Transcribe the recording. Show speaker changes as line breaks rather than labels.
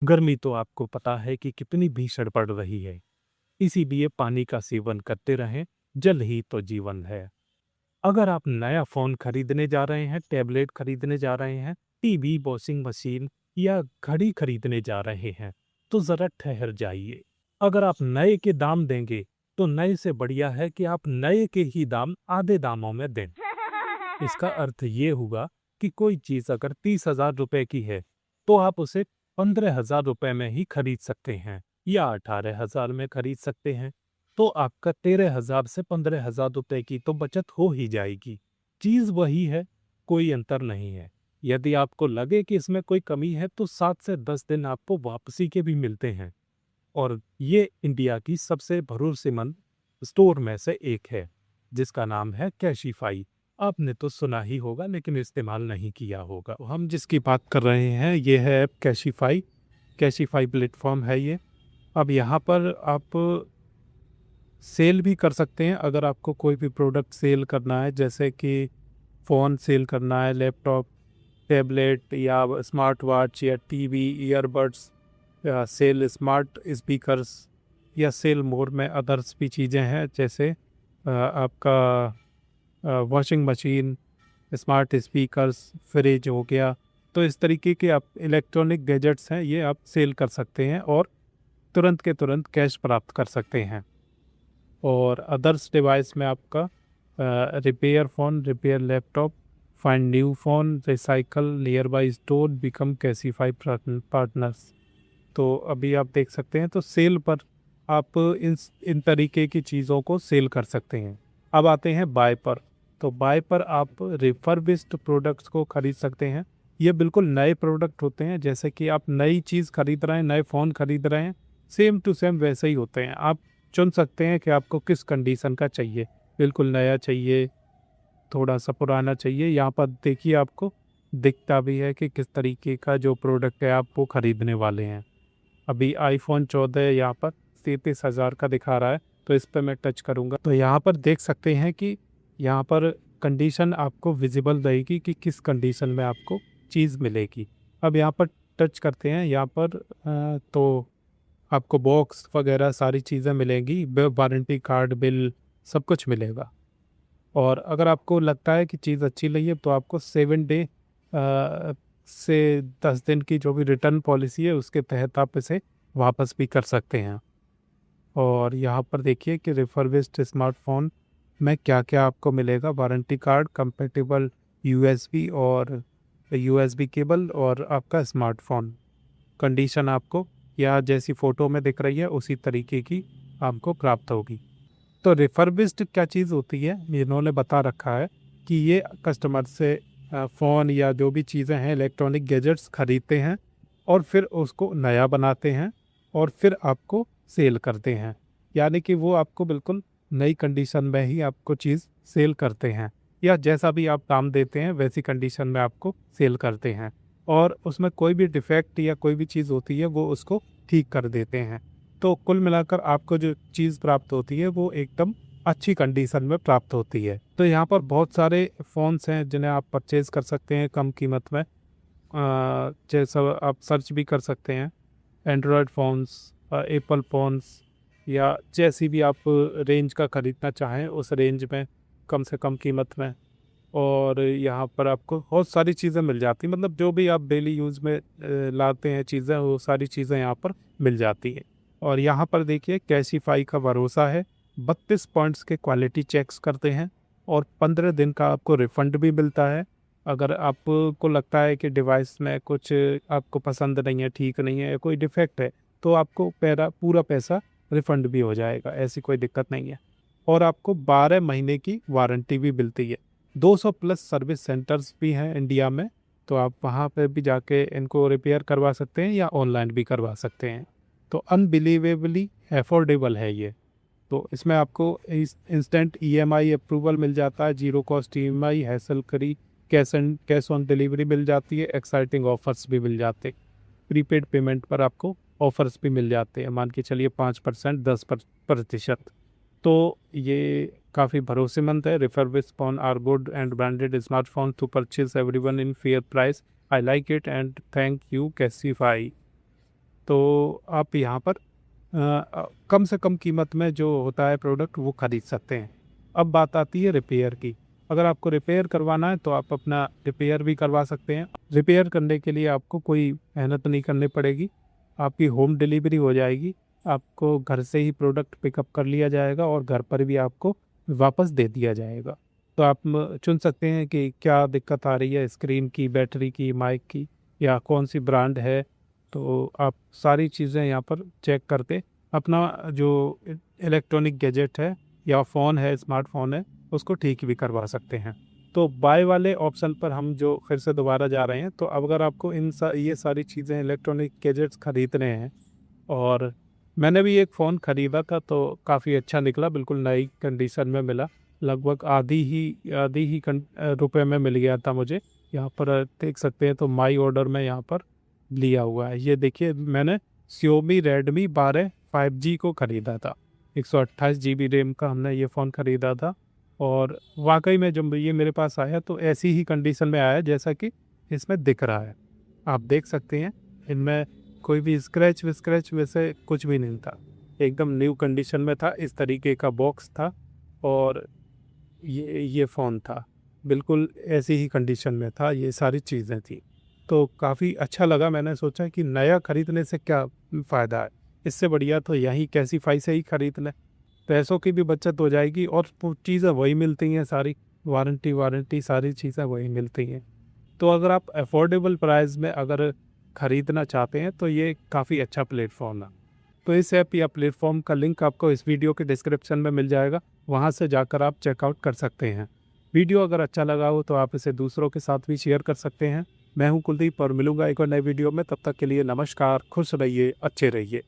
गर्मी तो आपको पता है कि कितनी भीषण पड़ रही है। इसीलिए पानी का सेवन करते रहें, जल ही तो जीवन है। अगर आप नया फ़ोन खरीदने जा रहे हैं, टैबलेट खरीदने जा रहे हैं, टीवी, वॉशिंग मशीन या घड़ी खरीदने जा रहे हैं, तो ज़रा ठहर जाइए। अगर आप नए के दाम देंगे, तो नए से बढ़िया है कि आप नए के ही दाम आधे दामों में दें। इसका अर्थ ये हुआ कि कोई चीज़ अगर 30,000 रुपए की है, तो आप उसे 15,000 रुपए में ही खरीद सकते हैं या 18,000 में खरीद सकते हैं। तो आपका 13,000 से 15,000 रुपए की तो बचत हो ही जाएगी। चीज़ वही है, कोई अंतर नहीं है। यदि आपको लगे कि इसमें कोई कमी है, तो 7 से 10 दिन आपको वापसी के भी मिलते हैं। और ये इंडिया की सबसे भरोसेमंद स्टोर में से एक है, जिसका नाम है कैशिफाई। आपने तो सुना ही होगा लेकिन इस्तेमाल नहीं किया होगा। हम जिसकी बात कर रहे हैं ये है ऐप कैशिफाई। कैशिफाई प्लेटफॉर्म है ये। अब यहाँ पर आप सेल भी कर सकते हैं। अगर आपको कोई भी प्रोडक्ट सेल करना है, जैसे कि फ़ोन सेल करना है, लैपटॉप, टैबलेट या स्मार्ट वॉच या टीवी, ईयरबड्स या सेल स्मार्ट स्पीकर्स या सेल मोर में अदर्स भी चीज़ें हैं, जैसे आपका washing machine, smart speakers, fridge हो गया। तो इस तरीके के आप इलेक्ट्रॉनिक गैजेट्स हैं, ये आप सेल कर सकते हैं और तुरंत के तुरंत कैश प्राप्त कर सकते हैं। और अदर्स डिवाइस में आपका repair phone, repair laptop, find new phone, recycle, near by store, become Cashify partners. तो अभी आप देख सकते हैं, तो सेल पर आप इन तरीके की चीज़ों को सेल कर सकते हैं। अब आते हैं बाय पर। तो बाय पर आप रिफर्बिश्ड प्रोडक्ट्स को खरीद सकते हैं। ये बिल्कुल नए प्रोडक्ट होते हैं, जैसे कि आप नई चीज़ खरीद रहे हैं, नए फ़ोन खरीद रहे हैं, सेम टू सेम वैसे ही होते हैं। आप चुन सकते हैं कि आपको किस कंडीशन का चाहिए, बिल्कुल नया चाहिए, थोड़ा सा पुराना चाहिए। यहाँ पर देखिए आपको दिखता भी है कि किस तरीके का जो प्रोडक्ट है आप वो खरीदने वाले हैं। अभी आईफोन 14 यहाँ पर 33,000 का दिखा रहा है, तो इस पे मैं टच करूँगा तो यहाँ पर देख सकते हैं कि यहाँ पर कंडीशन आपको विजिबल रहेगी कि किस कंडीशन में आपको चीज़ मिलेगी। अब यहाँ पर टच करते हैं, यहाँ पर तो आपको बॉक्स वगैरह सारी चीज़ें मिलेंगी, वारंटी कार्ड, बिल, सब कुछ मिलेगा। और अगर आपको लगता है कि चीज़ अच्छी लगी है, तो आपको 7 डे से 10 दिन की जो भी रिटर्न पॉलिसी है उसके तहत आप इसे वापस भी कर सकते हैं। और यहाँ पर देखिए कि रिफर्बिश्ड स्मार्टफोन में क्या क्या आपको मिलेगा। वारंटी कार्ड, कंपेटेबल यूएसबी और यूएसबी केबल और आपका स्मार्टफोन। कंडीशन आपको या जैसी फ़ोटो में दिख रही है उसी तरीके की आपको प्राप्त होगी। तो रिफर्बिश्ड क्या चीज़ होती है, इन्होंने बता रखा है कि ये कस्टमर से फ़ोन या जो भी चीज़ें हैं, इलेक्ट्रॉनिक गैजेट्स खरीदते हैं और फिर उसको नया बनाते हैं और फिर आपको सेल करते हैं। यानी कि वो आपको बिल्कुल नई कंडीशन में ही आपको चीज़ सेल करते हैं, या जैसा भी आप दाम देते हैं वैसी कंडीशन में आपको सेल करते हैं। और उसमें कोई भी डिफेक्ट या कोई भी चीज़ होती है वो उसको ठीक कर देते हैं। तो कुल मिलाकर आपको जो चीज़ प्राप्त होती है वो एकदम अच्छी कंडीशन में प्राप्त होती है। तो यहाँ पर बहुत सारे फ़ोन्स हैं जिन्हें आप परचेज़ कर सकते हैं कम कीमत में। जैसा आप सर्च भी कर सकते हैं, एंड्रॉयड फ़ोन्स, एप्पल फ़ोन्स, या जैसी भी आप रेंज का ख़रीदना चाहें उस रेंज में कम से कम कीमत में। और यहाँ पर आपको बहुत सारी चीज़ें मिल जाती हैं, मतलब जो भी आप डेली यूज़ में लाते हैं चीज़ें, वो सारी चीज़ें यहाँ पर मिल जाती हैं। और यहाँ पर देखिए कैशिफाई का भरोसा है, 32 पॉइंट्स के क्वालिटी चेक्स करते हैं और 15 दिन का आपको रिफ़ंड भी मिलता है। अगर आपको लगता है कि डिवाइस में कुछ आपको पसंद नहीं है, ठीक नहीं है, या कोई डिफेक्ट है, तो आपको पूरा पैसा रिफ़ंड भी हो जाएगा, ऐसी कोई दिक्कत नहीं है। और आपको 12 महीने की वारंटी भी मिलती है। 200 प्लस सर्विस सेंटर्स भी हैं इंडिया में, तो आप वहाँ पे भी जाके इनको रिपेयर करवा सकते हैं या ऑनलाइन भी करवा सकते हैं। तो अनबिलीवेबली अफोर्डेबल है ये। तो इसमें आपको इंस्टेंट ईएमआई अप्रूवल मिल जाता है, zero cost EMI, hassle free cash on delivery मिल जाती है, एक्साइटिंग ऑफर्स भी मिल जाते हैं। प्रीपेड पेमेंट पर आपको ऑफर्स भी मिल जाते हैं, मान के चलिए 5%, 10%। तो ये काफ़ी भरोसेमंद है। Refurbished phone are good and branded smartphone to purchase everyone in fair price. I like it and thank you Cashify. तो आप यहाँ पर कम से कम कीमत में जो होता है प्रोडक्ट वो खरीद सकते हैं। अब बात आती है रिपेयर की। अगर आपको रिपेयर करवाना है तो आप अपना रिपेयर भी करवा सकते हैं। रिपेयर करने के लिए आपको कोई मेहनत नहीं करनी पड़ेगी, आपकी होम डिलीवरी हो जाएगी। आपको घर से ही प्रोडक्ट पिकअप कर लिया जाएगा और घर पर भी आपको वापस दे दिया जाएगा। तो आप चुन सकते हैं कि क्या दिक्कत आ रही है, स्क्रीन की, बैटरी की, माइक की, या कौन सी ब्रांड है। तो आप सारी चीज़ें यहाँ पर चेक करके अपना जो इलेक्ट्रॉनिक गैजेट है या फ़ोन है, स्मार्टफोन है, उसको ठीक भी करवा सकते हैं। तो बाय वाले ऑप्शन पर हम जो फिर से दोबारा जा रहे हैं, तो अब अगर आपको ये सारी चीज़ें इलेक्ट्रॉनिक गैजेट्स खरीदने हैं, और मैंने भी एक फ़ोन ख़रीदा था तो काफ़ी अच्छा निकला, बिल्कुल नई कंडीशन में मिला। लगभग आधी ही रुपए में मिल गया था मुझे। यहाँ पर देख सकते हैं, तो माई ऑर्डर में यहाँ पर लिया हुआ है। ये देखिए, मैंने Xiaomi Redmi 12 5G को ख़रीदा था। 128 GB रैम का हमने ये फ़ोन ख़रीदा था, और वाकई में जब ये मेरे पास आया तो ऐसी ही कंडीशन में आया जैसा कि इसमें दिख रहा है। आप देख सकते हैं, इनमें कोई भी स्क्रैच विस्क्रैच वैसे कुछ भी नहीं था, एकदम न्यू कंडीशन में था। इस तरीके का बॉक्स था और ये फ़ोन था, बिल्कुल ऐसी ही कंडीशन में था, ये सारी चीज़ें थी। तो काफ़ी अच्छा लगा। मैंने सोचा कि नया ख़रीदने से क्या फ़ायदा है, इससे बढ़िया तो यहीं कैसीफ़ाई से ही ख़रीद लें। पैसों की भी बचत हो जाएगी और वो चीज़ें वही मिलती हैं सारी, वारंटी सारी चीज़ें वही मिलती हैं। तो अगर आप अफोर्डेबल प्राइस में अगर ख़रीदना चाहते हैं तो ये काफ़ी अच्छा प्लेटफॉर्म है। तो इस ऐप या प्लेटफॉर्म का लिंक आपको इस वीडियो के डिस्क्रिप्शन में मिल जाएगा, वहाँ से जाकर आप चेकआउट कर सकते हैं। वीडियो अगर अच्छा लगा हो तो आप इसे दूसरों के साथ भी शेयर कर सकते हैं। मैं हूँ कुलदीप और मिलूंगा एक और नए वीडियो में। तब तक के लिए नमस्कार, खुश रहिए, अच्छे रहिए।